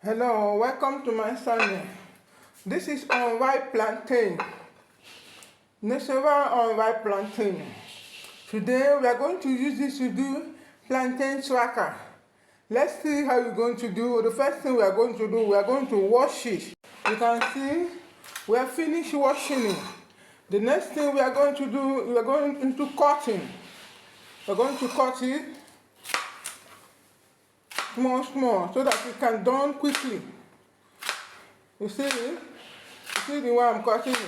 Hello, welcome to my channel. This is unripe plantain. Natural unripe plantain. Today we are going to use this to do plantain tracker. Let's see how we're going to do. The first thing we are going to do, we are going to wash it. You can see we have finished washing it. The next thing we are going to do, we are going into cutting. We're going to cut it small so that it can done quickly. You see it? You see the way I'm cutting it?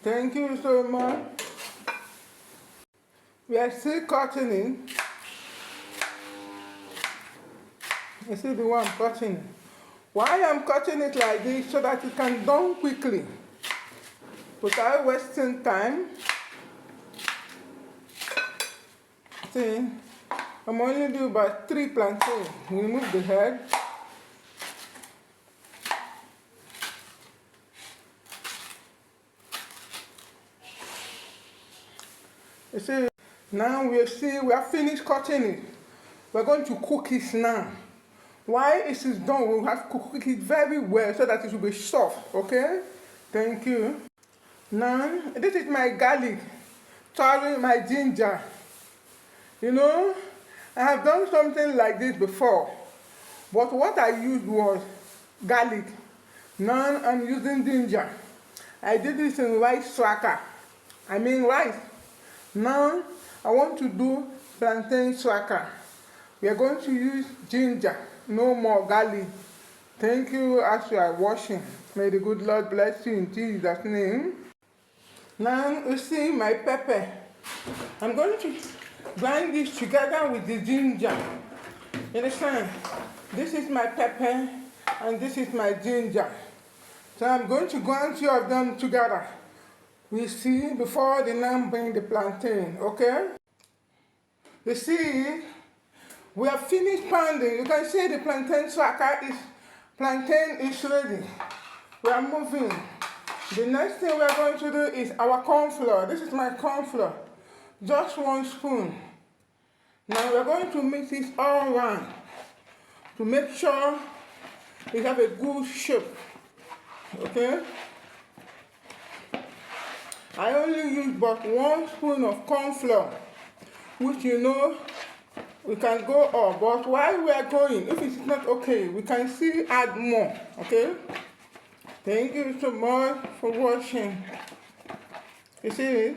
Thank you so much. We are still cutting it. You see the way I'm cutting it? Why I'm cutting it like this? So that it can done quickly without wasting time. See, I'm only doing about 3 plantains. Remove the head. You see, now we have finished cutting it. We're going to cook it now. While it is done, we'll have to cook it very well so that it will be soft, okay? Thank you. Now, this is my garlic, sorry, my ginger. You know, I have done something like this before, but what I used was garlic. Now I'm using ginger. I did this in rice tracker. Rice. Now I want to do plantain tracker. We are going to use ginger, no more garlic. Thank you as you are washing. May the good Lord bless you in Jesus' name. Now you see my pepper. I'm going to grind this together with the ginger. You understand? This is my pepper and this is my ginger. So I'm going to grind 2 of them together. We see before the now bring the plantain, okay? You see, we have finished pounding. You can see the plantain plantain is ready. We are moving. The next thing we are going to do is our corn flour. This is my corn flour. Just 1 spoon. Now we are going to mix this all around to make sure it have a good shape. Okay? I only use but 1 spoon of corn flour, which you know we can go up. But while we are going, if it's not okay, we can still add more. Okay? Thank you so much for watching. You see it?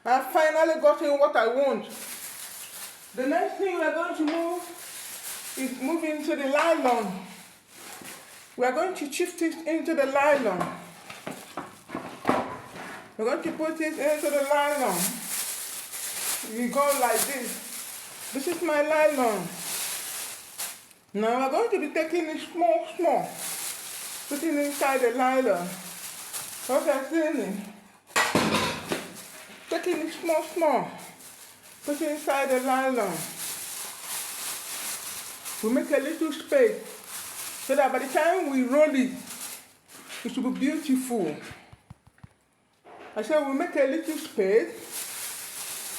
I've finally gotten what I want. The next thing we are going to move into the nylon. We are going to shift it into the nylon. We're going to put it into the nylon. We go like this. This is my nylon. Now we're going to be taking it small. Putting it inside the nylon. Okay, see it? Taking it small. Put it inside the nylon. We make a little space so that by the time we roll it, it will be beautiful. I said we make a little space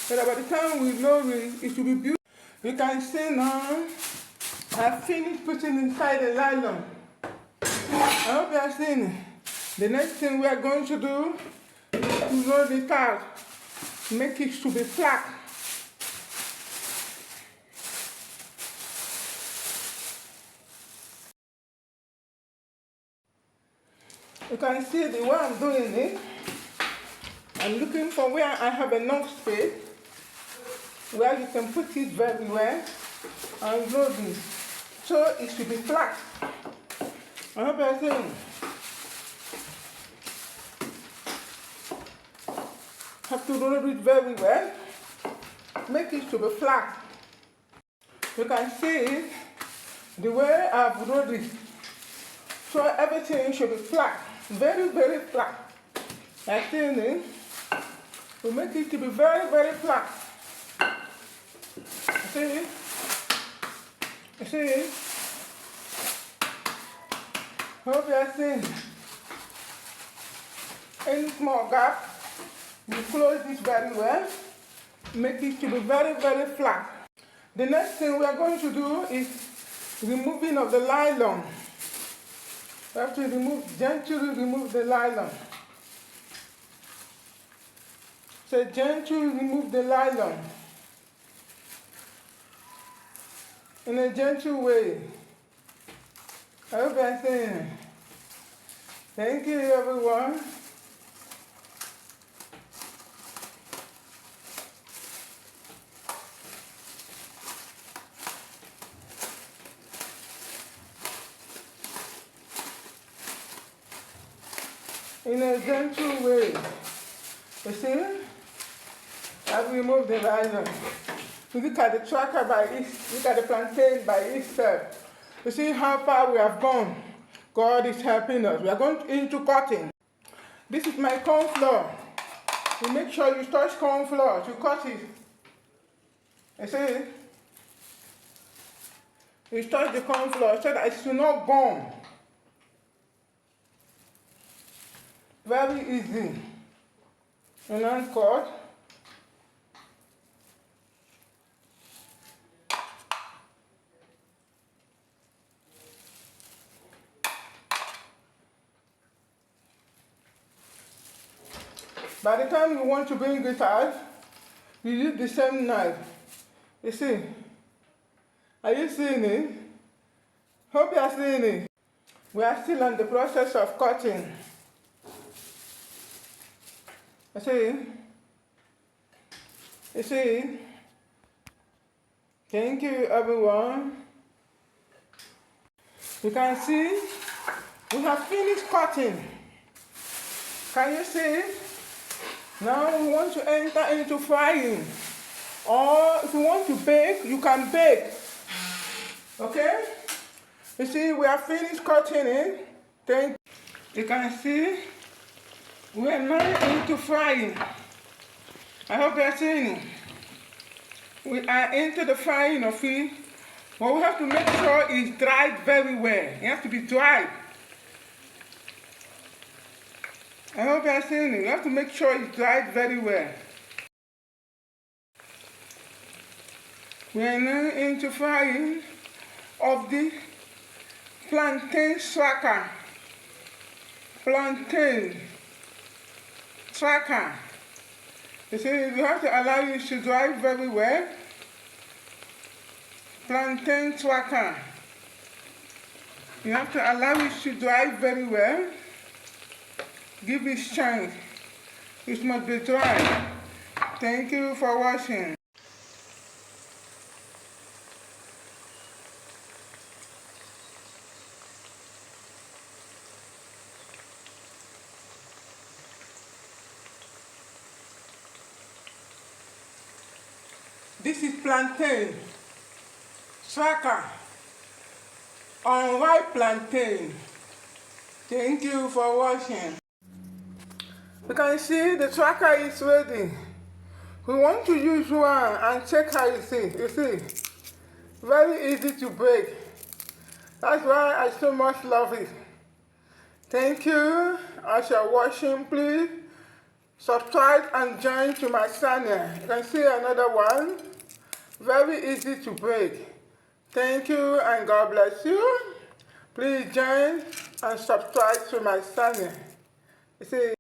so that by the time we roll it, it will be beautiful. You can see now, I finished putting inside the nylon. I hope you are seeing it. The next thing we are going to do is to roll it out. Make it to be flat. You can see the way I'm doing it. I'm looking for where I have enough space, where you can put it very well and roll this. So it should be flat. I hope you're seeing it. Have to roll it very well. Make it to be flat. You can see the way I've rolled it. So everything should be flat. Very flat. Like this. We make it to be very flat. See? See? Hope you are seeing. Any small gap, you close this very well. Make it to be very flat. The next thing we are going to do is removing of the nylon. We have to gently remove the nylon. So gently remove the nylon in a gentle way. I hope you're seeing it. Thank you, everyone. In a gentle way. You see? I've removed the nylon. Look at the tracker look at the plantain by itself. You see how far we have gone. God is helping us. We are going into cutting. This is my corn flour. You make sure you touch corn flour to cut it. You see? You touch the corn flour so that it should not burn. Very easy. And then cut. By the time you want to bring it out, you use the same knife. You see? Are you seeing it? Hope you are seeing it. We are still in the process of cutting. You see? You see? Thank you, everyone. You can see we have finished cutting. Can you see? Now we want to enter into frying. Or if you want to bake, you can bake. Okay? You see, we have finished cutting it. You can see we are now into frying. I hope you are seeing it. We are into the frying of it. But we have to make sure it's dried very well. It has to be dried. I hope you are seeing it. You have to make sure it's dried very well. We are now into frying of the plantain tracker. Plantain tracker. You see, you have to allow it to dry very well. Plantain tracker. You have to allow it to dry very well. Give it a chance. It must be dry. Thank you for watching. This is plantain, tracker, unripe plantain. Thank you for watching. You can see the tracker is ready. We want to use one and check how you see. You see, very easy to break. That's why I so much love it. Thank you. As you're watching, please subscribe and join to my channel. You can see another one. Very easy to break. Thank you and God bless you. Please join and subscribe to my channel. You see.